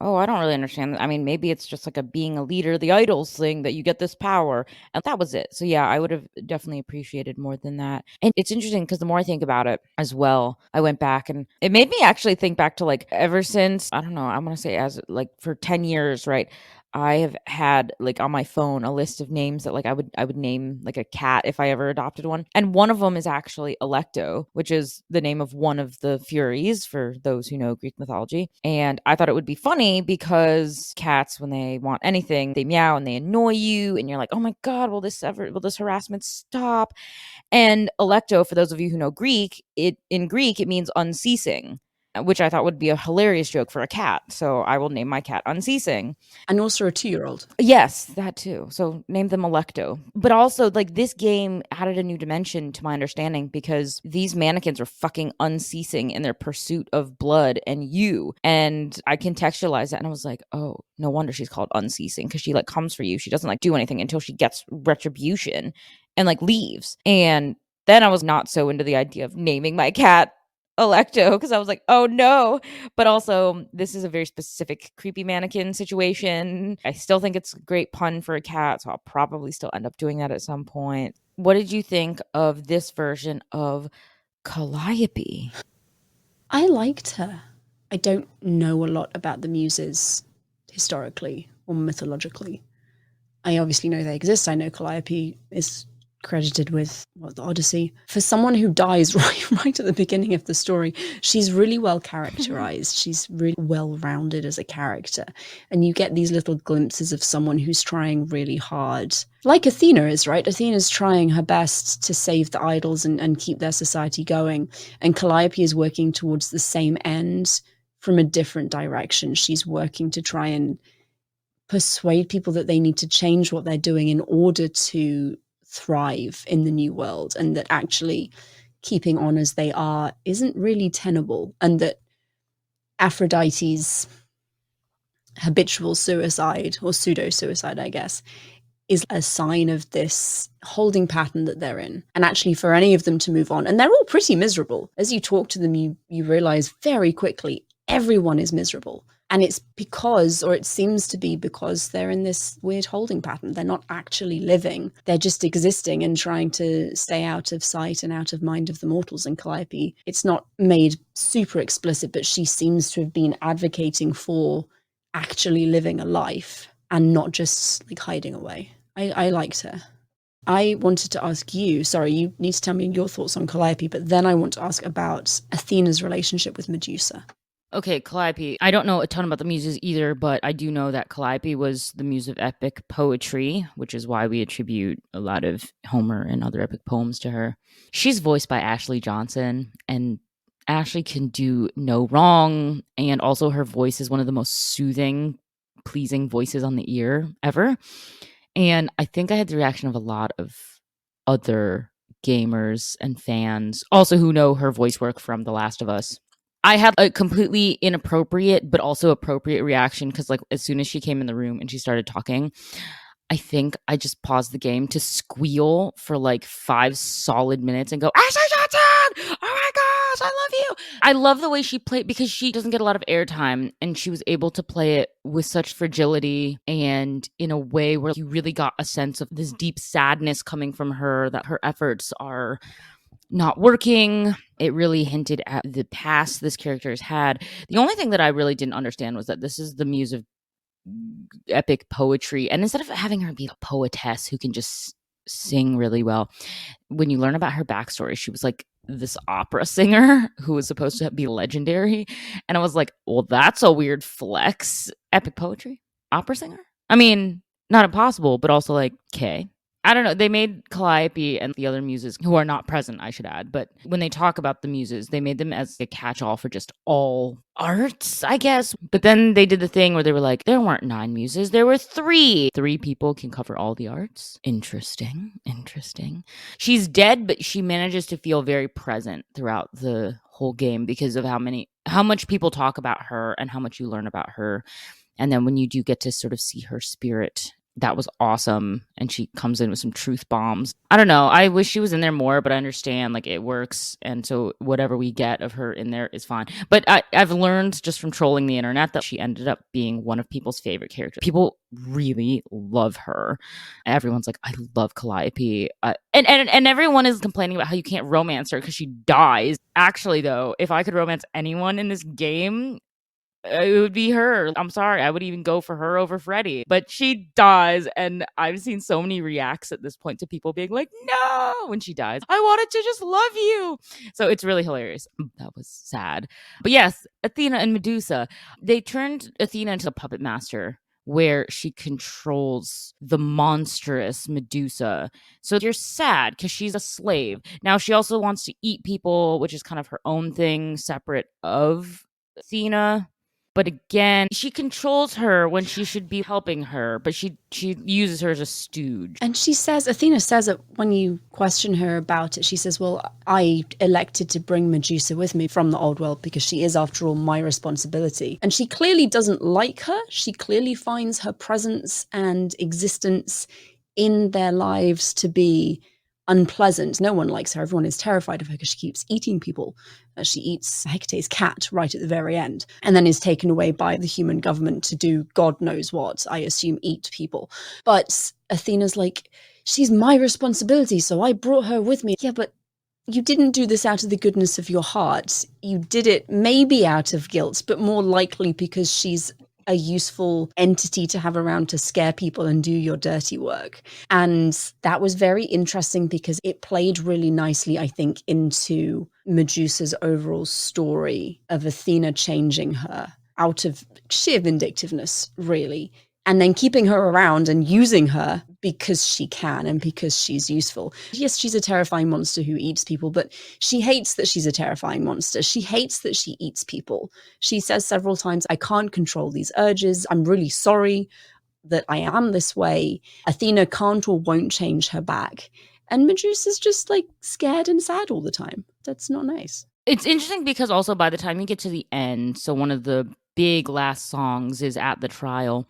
oh, I don't really understand that. I mean, maybe it's just like a being a leader, the idols thing that you get this power. And that was it. So yeah, I would have definitely appreciated more than that. And it's interesting because the more I think about it as well, I went back and it made me actually think back to like ever since, I don't know, I'm going to say as like for 10 years, right? I have had like on my phone a list of names that like I would name like a cat if I ever adopted one. And one of them is actually Alecto, which is the name of one of the Furies for those who know Greek mythology. And I thought it would be funny because cats, when they want anything, they meow and they annoy you and you're like, "Oh my god, will this harassment stop?" And Alecto, for those of you who know Greek, in Greek it means unceasing, which I thought would be a hilarious joke for a cat. So I will name my cat Unceasing. And also a 2-year-old. Yes, that too. So name them Electo. But also, like, this game added a new dimension to my understanding because these mannequins are fucking unceasing in their pursuit of blood and you. And I contextualized that and I was like, oh, no wonder she's called Unceasing because she like comes for you. She doesn't like do anything until she gets retribution and like leaves. And then I was not so into the idea of naming my cat Electo because I was like, oh no. But also, this is a very specific creepy mannequin situation. I still think it's a great pun for a cat, so I'll probably still end up doing that at some point. What did you think of this version of Calliope? I liked her. I don't know a lot about the muses historically or mythologically. I obviously know they exist. I know Calliope is credited with the Odyssey. For someone who dies right at the beginning of the story, she's really well characterized. She's really well rounded as a character, and you get these little glimpses of someone who's trying really hard, like Athena is, right? Athena's trying her best to save the idols and keep their society going, and Calliope is working towards the same end from a different direction. She's working to try and persuade people that they need to change what they're doing in order to thrive in the new world, and that actually keeping on as they are isn't really tenable, and that Aphrodite's habitual suicide, or pseudo-suicide, I guess, is a sign of this holding pattern that they're in. And actually for any of them to move on, and they're all pretty miserable. As you talk to them, you realize very quickly everyone is miserable. And it's because, or it seems to be because they're in this weird holding pattern. They're not actually living. They're just existing and trying to stay out of sight and out of mind of the mortals. And Calliope, it's not made super explicit, but she seems to have been advocating for actually living a life and not just like hiding away. I liked her. I wanted to ask you, sorry, you need to tell me your thoughts on Calliope, but then I want to ask about Athena's relationship with Medusa. Okay, Calliope. I don't know a ton about the muses either, but I do know that Calliope was the muse of epic poetry, which is why we attribute a lot of Homer and other epic poems to her. She's voiced by Ashley Johnson, and Ashley can do no wrong. And also, her voice is one of the most soothing, pleasing voices on the ear ever. And I think I had the reaction of a lot of other gamers and fans, also who know her voice work from The Last of Us. I had a completely inappropriate but also appropriate reaction because like as soon as she came in the room and she started talking, I think I just paused the game to squeal for like 5 solid minutes and go, Ashley Johnson! Oh my gosh, I love you! I love the way she played because she doesn't get a lot of airtime, and she was able to play it with such fragility and in a way where you really got a sense of this deep sadness coming from her, that her efforts are not working. It really hinted at the past this character has had. The only thing that I really didn't understand was that this is the muse of epic poetry. And instead of having her be a poetess who can just sing really well, when you learn about her backstory, she was like this opera singer who was supposed to be legendary. And I was like, well, that's a weird flex. Epic poetry? Opera singer? I mean, not impossible, but also like, okay. I don't know. They made Calliope and the other muses, who are not present, I should add, but when they talk about the muses, they made them as a catch-all for just all arts, I guess. But then they did the thing where they were like, there weren't 9 muses, there were 3. 3 people can cover all the arts. Interesting. She's dead, but she manages to feel very present throughout the whole game because of how much people talk about her and how much you learn about her. And then when you do get to sort of see her spirit, that was awesome. And she comes in with some truth bombs. I don't know. I wish she was in there more, but I understand like it works. And so whatever we get of her in there is fine. But I've learned just from trolling the internet that she ended up being one of people's favorite characters. People really love her. Everyone's like, I love Calliope. And everyone is complaining about how you can't romance her because she dies. Actually, though, if I could romance anyone in this game, it would be her. I'm sorry. I would even go for her over Freddie. But she dies, and I've seen so many reacts at this point to people being like, no, when she dies. I wanted to just love you. So it's really hilarious. That was sad. But yes, Athena and Medusa, they turned Athena into a puppet master where she controls the monstrous Medusa. So you're sad because she's a slave. Now she also wants to eat people, which is kind of her own thing, separate of Athena. But again, she controls her when she should be helping her, but she uses her as a stooge. And Athena says it when you question her about it. She says, well, I elected to bring Medusa with me from the old world because she is, after all, my responsibility. And she clearly doesn't like her. She clearly finds her presence and existence in their lives to be unpleasant. No one likes her. Everyone is terrified of her because she keeps eating people. She eats Hecate's cat right at the very end and then is taken away by the human government to do God knows what, I assume eat people. But Athena's like, she's my responsibility, so I brought her with me. Yeah, but you didn't do this out of the goodness of your heart. You did it maybe out of guilt, but more likely because she's a useful entity to have around to scare people and do your dirty work. And that was very interesting because it played really nicely, I think, into Medusa's overall story of Athena changing her out of sheer vindictiveness, really, and then keeping her around and using her because she can and because she's useful. Yes, she's a terrifying monster who eats people, but she hates that she's a terrifying monster. She hates that she eats people. She says several times, I can't control these urges. I'm really sorry that I am this way. Athena can't or won't change her back. And Medusa's just like scared and sad all the time. That's not nice. It's interesting because also by the time you get to the end, so one of the big last songs is at the trial.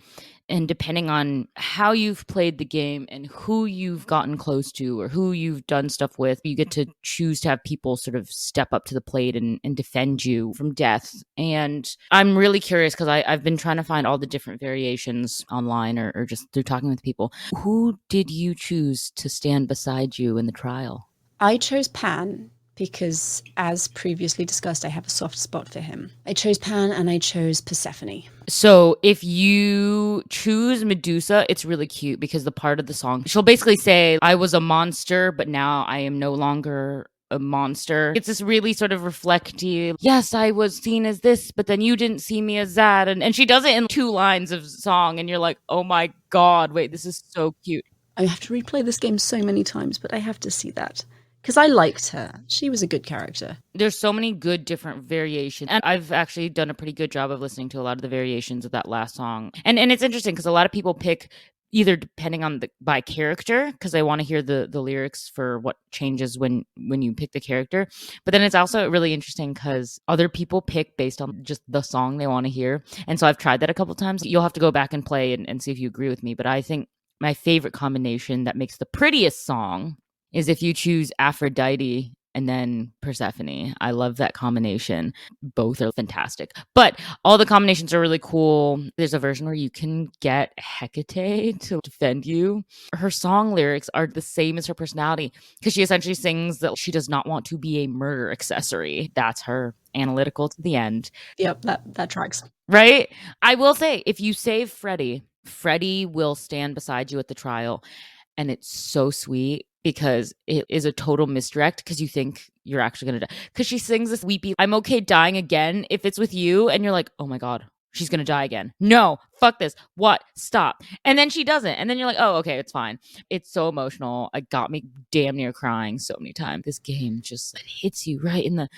And depending on how you've played the game and who you've gotten close to or who you've done stuff with, you get to choose to have people sort of step up to the plate and defend you from death. And I'm really curious because I've been trying to find all the different variations online or just through talking with people. Who did you choose to stand beside you in the trial? I chose Pan because, as previously discussed, I have a soft spot for him. I chose Pan and I chose Persephone. So if you choose Medusa, it's really cute because the part of the song, she'll basically say, I was a monster, but now I am no longer a monster. It's this really sort of reflective, yes, I was seen as this, but then you didn't see me as that. And she does it in 2 lines of song and you're like, oh my God, wait, this is so cute. I have to replay this game so many times, but I have to see that. Because I liked her. She was a good character. There's so many good different variations. And I've actually done a pretty good job of listening to a lot of the variations of that last song. And it's interesting because a lot of people pick either depending on by character, because they want to hear the lyrics for what changes when you pick the character. But then it's also really interesting because other people pick based on just the song they want to hear. And so I've tried that a couple times. You'll have to go back and play and see if you agree with me. But I think My favorite combination that makes the prettiest song is if you choose Aphrodite and then Persephone. I love that combination. Both are fantastic. But all the combinations are really cool. There's a version where you can get Hecate to defend you. Her song lyrics are the same as her personality because she essentially sings that she does not want to be a murder accessory. That's her, analytical to the end. Yep, that tracks. Right? I will say, if you save Freddie, Freddie will stand beside you at the trial. And it's so sweet because it is a total misdirect because you think you're actually going to die. Because she sings this weepy, I'm okay dying again if it's with you. And you're like, oh my God, she's going to die again. No, fuck this. What? Stop. And then she doesn't. And then you're like, oh, okay, it's fine. It's so emotional. It got me damn near crying so many times. This game just hits you right in the...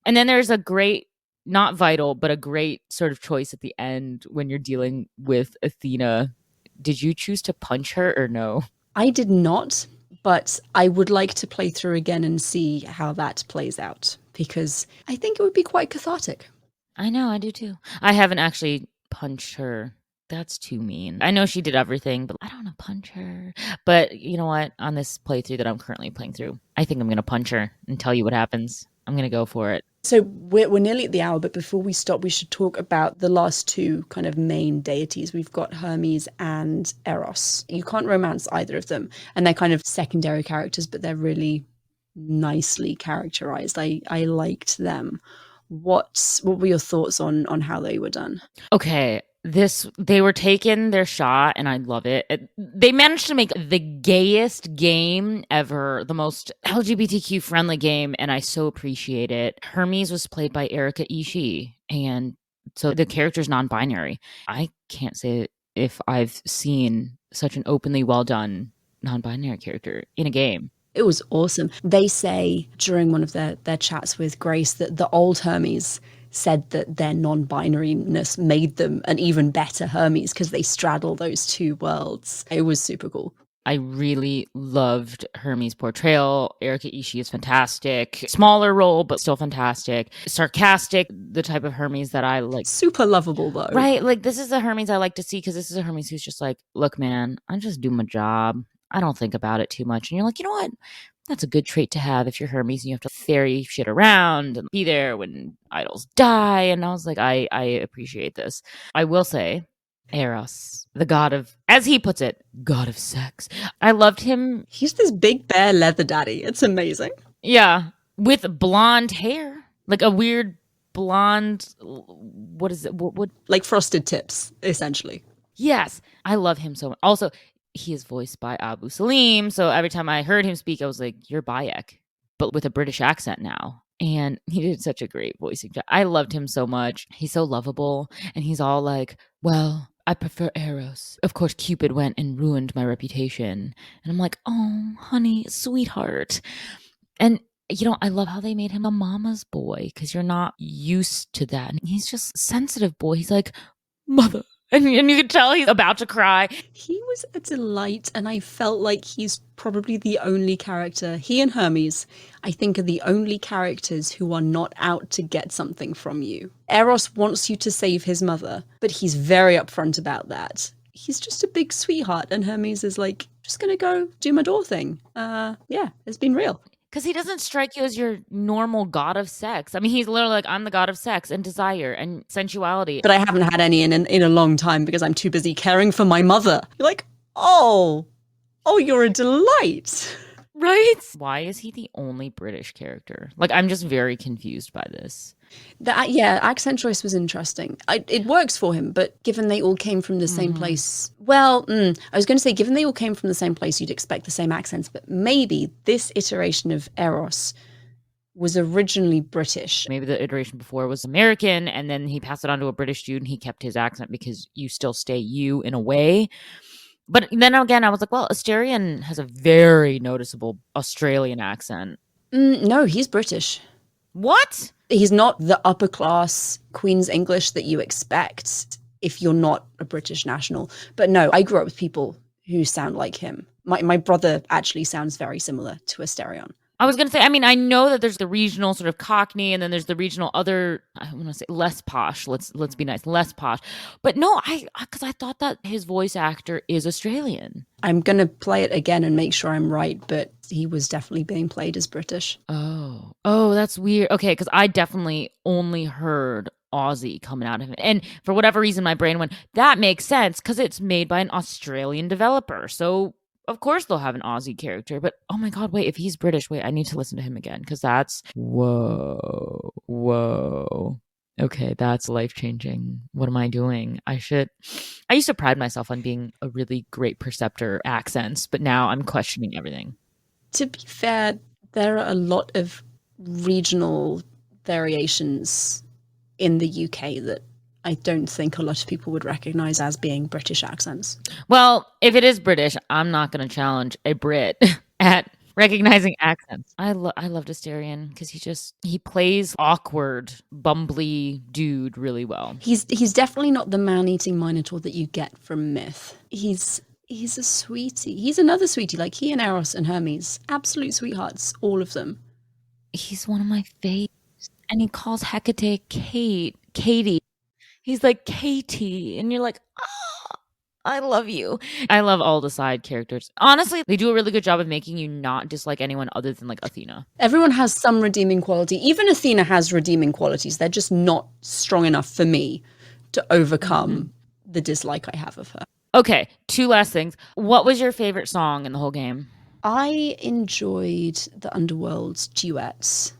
And then there's a great, not vital, but a great sort of choice at the end when you're dealing with Athena. Did you choose to punch her or no? I did not, but I would like to play through again and see how that plays out, because I think it would be quite cathartic. I know, I do too. I haven't actually punched her. That's too mean. I know she did everything, but I don't want to punch her. But you know what? On this playthrough that I'm currently playing through, I think I'm going to punch her and tell you what happens. I'm going to go for it. So we're nearly at the hour, but before we stop, we should talk about the last two kind of main deities. We've got Hermes and Eros. You can't romance either of them, and they're kind of secondary characters, but they're really nicely characterized. I liked them. What were your thoughts on how they were done? Okay, they were taking their shot and I love it. They managed to make the gayest game ever, the most LGBTQ friendly game, and I so appreciate it. Hermes was played by Erika Ishii, and so the character's non-binary. I can't say if I've seen such an openly well done non-binary character in a game. It was awesome. They say during one of their chats with Grace that the old Hermes said that their non-binariness made them an even better Hermes because they straddle those two worlds. It was super cool. I really loved Hermes' portrayal. Erika Ishii is fantastic. Smaller role, but still fantastic. Sarcastic, the type of Hermes that I like. Super lovable, though. Right? Like, this is the Hermes I like to see because this is a Hermes who's just like, look, man, I just do my job. I don't think about it too much. And you're like, you know what? That's a good trait to have if you're Hermes and you have to ferry shit around and be there when idols die. And I was like, I appreciate this. I will say, Eros, the god of, as he puts it, god of sex. I loved him. He's this big bear leather daddy. It's amazing. Yeah, with blonde hair, like a weird blonde. What is it? What? Like frosted tips, essentially. Yes, I love him so much. Also, he is voiced by Abu Salim, so every time I heard him speak, I was like, "You're Bayek," but with a British accent now. And he did such a great voicing job. I loved him so much. He's so lovable, and he's all like, "Well, I prefer Eros. Of course, Cupid went and ruined my reputation." And I'm like, "Oh, honey, sweetheart." And you know, I love how they made him a mama's boy because you're not used to that. And he's just a sensitive boy. He's like, "Mother." And you can tell he's about to cry. He was a delight, and I felt like he's probably the only character, he and Hermes, I think are the only characters who are not out to get something from you. Eros wants you to save his mother, but he's very upfront about that. He's just a big sweetheart, and Hermes is like, just gonna go do my door thing. Yeah, it's been real. Because he doesn't strike you as your normal god of sex. I mean, he's literally like, I'm the god of sex and desire and sensuality. But I haven't had any in a long time because I'm too busy caring for my mother. You're like, oh, you're a delight. Right? Why is he the only British character? Like, I'm just very confused by this. Accent choice was interesting. It works for him, but given they all came from the same place, well, I was going to say, given they all came from the same place, you'd expect the same accents, but maybe this iteration of Eros was originally British. Maybe the iteration before was American, and then he passed it on to a British dude, and he kept his accent because you still stay you in a way. But then again, I was like, well, Asterion has a very noticeable Australian accent. No, he's British. What? He's not the upper class Queen's English that you expect if you're not a British national. But no, I grew up with people who sound like him. My brother actually sounds very similar to Asterion. I was gonna say, I mean, I know that there's the regional sort of Cockney, and then there's the regional other. I want to say less posh. Let's be nice, less posh. But no, because I thought that his voice actor is Australian. I'm going to play it again and make sure I'm right, but he was definitely being played as British. Oh, that's weird. Okay, because I definitely only heard Aussie coming out of it. And for whatever reason, my brain went, that makes sense because it's made by an Australian developer. So of course they'll have an Aussie character. But oh my God, wait, if he's British, wait, I need to listen to him again because that's whoa. Okay, that's life-changing. What am I doing? I used to pride myself on being a really great perceptor accents, but now I'm questioning everything. To be fair, there are a lot of regional variations in the UK that I don't think a lot of people would recognize as being British accents. Well, if it is British, I'm not going to challenge a Brit at recognizing accents. I loved Asterion because he plays awkward, bumbly dude really well. He's definitely not the man-eating minotaur that you get from Myth. He's a sweetie. He's another sweetie, like he and Eros and Hermes, absolute sweethearts, all of them. He's one of my faves, and he calls Hecate Katie. He's like Katie, and you're like, oh, I love you. I love all the side characters. Honestly, they do a really good job of making you not dislike anyone other than like Athena. Everyone has some redeeming quality. Even Athena has redeeming qualities. They're just not strong enough for me to overcome the dislike I have of her. Okay, two last things. What was your favorite song in the whole game? I enjoyed the Underworld's duets,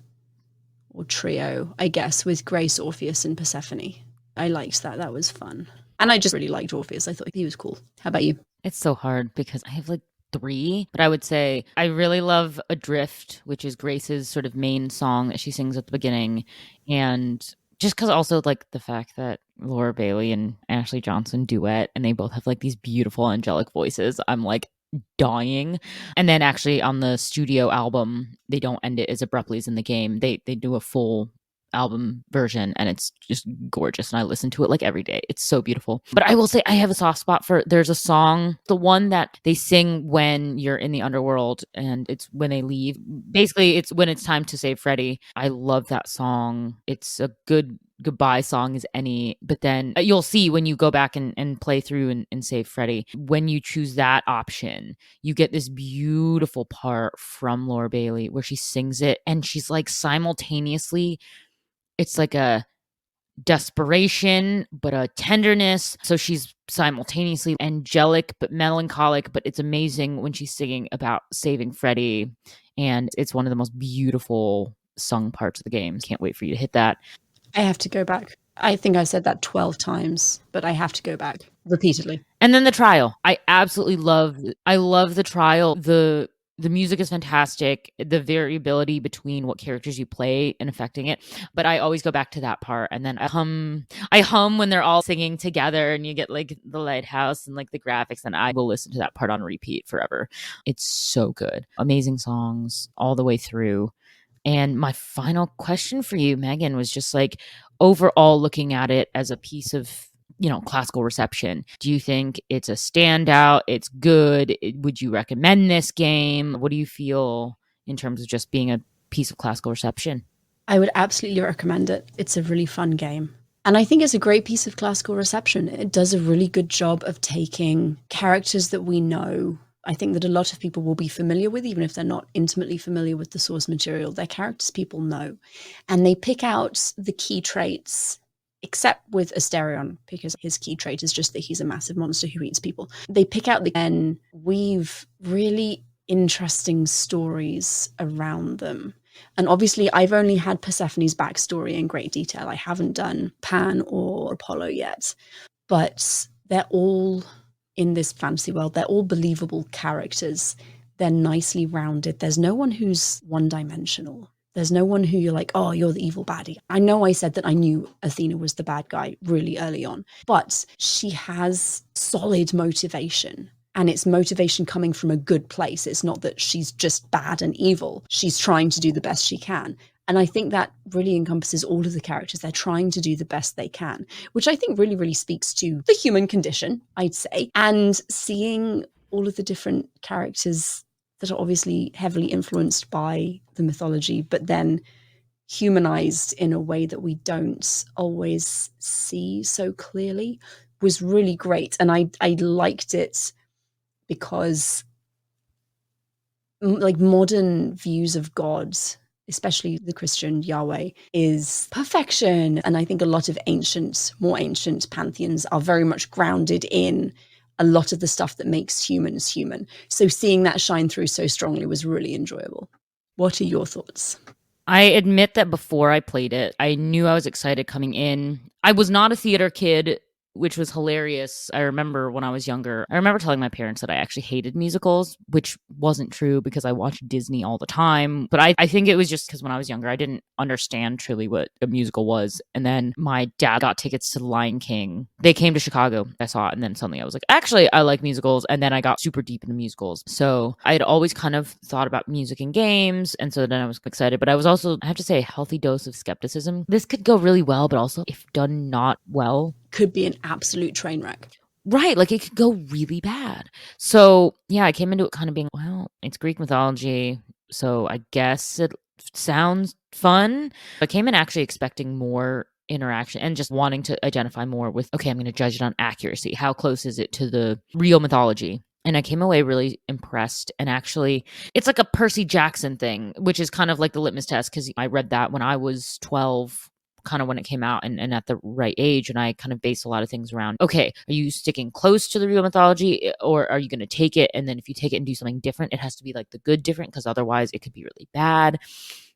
or trio, I guess, with Grace, Orpheus, and Persephone. I liked that. That was fun. And I just really liked Orpheus. I thought he was cool. How about you? It's so hard because I have like 3, but I would say I really love Adrift, which is Grace's sort of main song that she sings at the beginning. And just because also like the fact that Laura Bailey and Ashley Johnson duet, and they both have like these beautiful angelic voices, I'm like dying. And then actually on the studio album, they don't end it as abruptly as in the game. They do a full album version, and it's just gorgeous, and I listen to it like every day. It's so beautiful. But I will say I have a soft spot for, there's a song, the one that they sing when you're in the underworld and it's when they leave. Basically, it's when it's time to save Freddy. I love that song. It's a good goodbye song as any, but then you'll see when you go back and play through and save Freddy, when you choose that option, you get this beautiful part from Laura Bailey where she sings it, and she's like simultaneously, it's like a desperation, but a tenderness. So she's simultaneously angelic, but melancholic, but it's amazing when she's singing about saving Freddy. And it's one of the most beautiful sung parts of the game. Can't wait for you to hit that. I have to go back. I think I said that 12 times, but I have to go back repeatedly. And then the trial. I absolutely love the trial. The music is fantastic. The variability between what characters you play and affecting it. But I always go back to that part, and then I hum when they're all singing together, and you get like the lighthouse and like the graphics, and I will listen to that part on repeat forever. It's so good. Amazing songs all the way through. And my final question for you, Megan, was just like, overall looking at it as a piece of, classical reception, do you think it's a standout? It's good? Would you recommend this game? What do you feel in terms of just being a piece of classical reception? I would absolutely recommend it. It's a really fun game. And I think it's a great piece of classical reception. It does a really good job of taking characters that we know. I think that a lot of people will be familiar with, even if they're not intimately familiar with the source material. They're characters people know. And they pick out the key traits, except with Asterion, because his key trait is just that he's a massive monster who eats people. They pick out and weave really interesting stories around them. And obviously, I've only had Persephone's backstory in great detail. I haven't done Pan or Apollo yet. But they're all in this fantasy world. They're all believable characters. They're nicely rounded. There's no one who's one-dimensional. There's no one who you're like, oh, you're the evil baddie. I know I said that I knew Athena was the bad guy really early on, but she has solid motivation. And it's motivation coming from a good place. It's not that she's just bad and evil. She's trying to do the best she can. And I think that really encompasses all of the characters. They're trying to do the best they can, which I think really, really speaks to the human condition, I'd say. And seeing all of the different characters that are obviously heavily influenced by the mythology, but then humanized in a way that we don't always see so clearly, was really great. And I liked it because like modern views of God, especially the Christian Yahweh, is perfection. And I think a lot of more ancient pantheons are very much grounded in a lot of the stuff that makes humans human. So seeing that shine through so strongly was really enjoyable. What are your thoughts? I admit that before I played it, I knew I was excited coming in. I was not a theater kid, which was hilarious. I remember when I was younger, I remember telling my parents that I actually hated musicals, which wasn't true because I watched Disney all the time. But I think it was just because when I was younger, I didn't understand truly what a musical was. And then my dad got tickets to The Lion King. They came to Chicago. I saw it. And then suddenly I was like, actually, I like musicals. And then I got super deep into musicals. So I had always kind of thought about music and games. And so then I was excited. But I was also, I have to say, a healthy dose of skepticism. This could go really well, but also if done not well, could be an absolute train wreck. Right. Like it could go really bad. So yeah, I came into it kind of being, well, it's Greek mythology. So I guess it sounds fun. I came in actually expecting more interaction and just wanting to identify more with, okay, I'm going to judge it on accuracy. How close is it to the real mythology? And I came away really impressed. And actually, it's like a Percy Jackson thing, which is kind of like the litmus test because I read that when I was 12, kind of when it came out and at the right age. And I kind of based a lot of things around, okay, are you sticking close to the real mythology or are you going to take it? And then if you take it and do something different, it has to be like the good different because otherwise it could be really bad.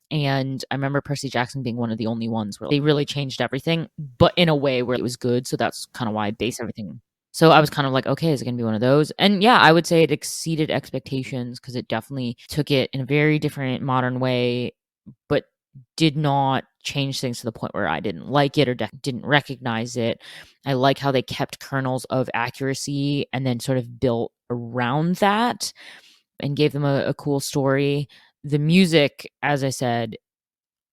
And I remember Percy Jackson being one of the only ones where they really changed everything, but in a way where it was good. So that's kind of why I base everything. So I was kind of like, okay, is it going to be one of those? And yeah, I would say it exceeded expectations because it definitely took it in a very different modern way, but did not change things to the point where I didn't like it or didn't recognize it. I like how they kept kernels of accuracy and then sort of built around that and gave them a cool story. The music, as I said,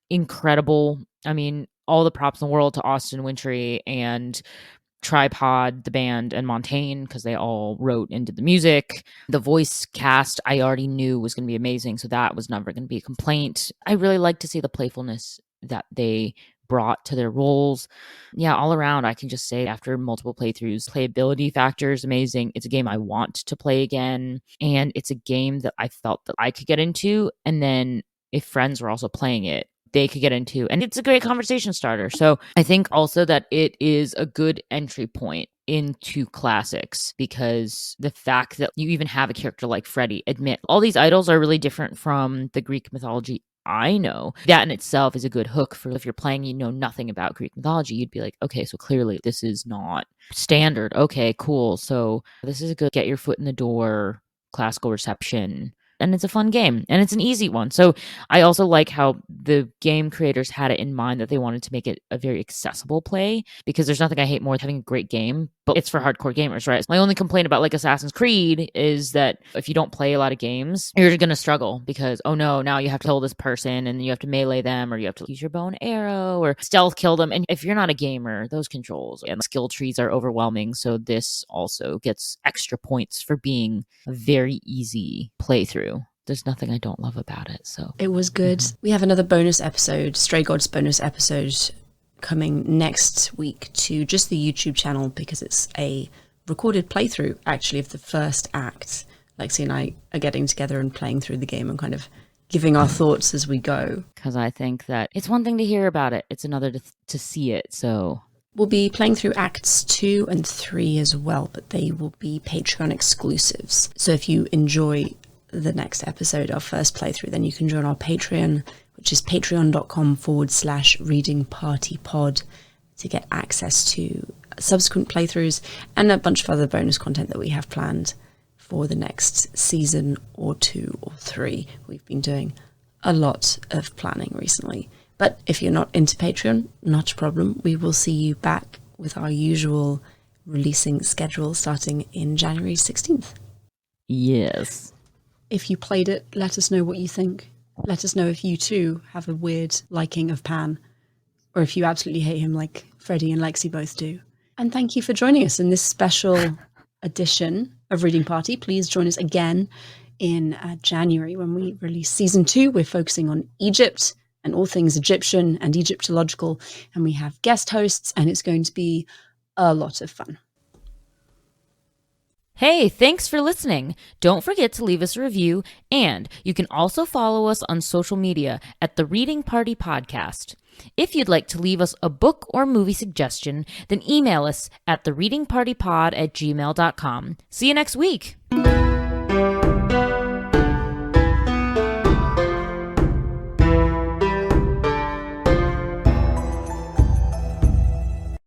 incredible. I mean, all the props in the world to Austin Wintry and Tripod, the band, and Montaigne, because they all wrote and did the music. The voice cast I already knew was going to be amazing, so that was never going to be a complaint. I really like to see the playfulness that they brought to their roles. Yeah, all around, I can just say after multiple playthroughs, playability factor is amazing. It's a game I want to play again, and it's a game that I felt that I could get into, and then if friends were also playing it, they could get into. And it's a great conversation starter. So I think also that it is a good entry point into classics because the fact that you even have a character like Freddy, admit all these idols are really different from the Greek mythology I know. That in itself is a good hook for if you're playing, you know nothing about Greek mythology, you'd be like, okay, so clearly this is not standard. Okay, cool. So this is a good get your foot in the door, classical reception. And it's a fun game and it's an easy one. So I also like how the game creators had it in mind that they wanted to make it a very accessible play because there's nothing I hate more than having a great game, but it's for hardcore gamers, right? My only complaint about like Assassin's Creed is that if you don't play a lot of games, you're going to struggle because, oh no, now you have to kill this person and you have to melee them or you have to use your bow and arrow or stealth kill them. And if you're not a gamer, those controls and skill trees are overwhelming. So this also gets extra points for being a very easy playthrough. There's nothing I don't love about it. So it was good. We have another bonus episode, Stray Gods bonus episode, coming next week to just the YouTube channel because it's a recorded playthrough actually of the first act. Lexie and I are getting together and playing through the game and kind of giving our thoughts as we go. Because I think that it's one thing to hear about it, it's another to see it. So we'll be playing through acts 2 and 3 as well, but they will be Patreon exclusives. So if you enjoy the next episode, our first playthrough, then you can join our Patreon, which is patreon.com/readingpartypod to get access to subsequent playthroughs and a bunch of other bonus content that we have planned for the next season or 2 or 3. We've been doing a lot of planning recently. But if you're not into Patreon, not a problem. We will see you back with our usual releasing schedule starting in January 16th. Yes. If you played it, let us know what you think. Let us know if you too have a weird liking of Pan, or if you absolutely hate him like Freddie and Lexie both do. And thank you for joining us in this special edition of Reading Party. Please join us again in January when we release season 2. We're focusing on Egypt and all things Egyptian and Egyptological, and we have guest hosts, and it's going to be a lot of fun. Hey, thanks for listening. Don't forget to leave us a review, and you can also follow us on social media at The Reading Party Podcast. If you'd like to leave us a book or movie suggestion, then email us at thereadingpartypod@gmail.com. See you next week.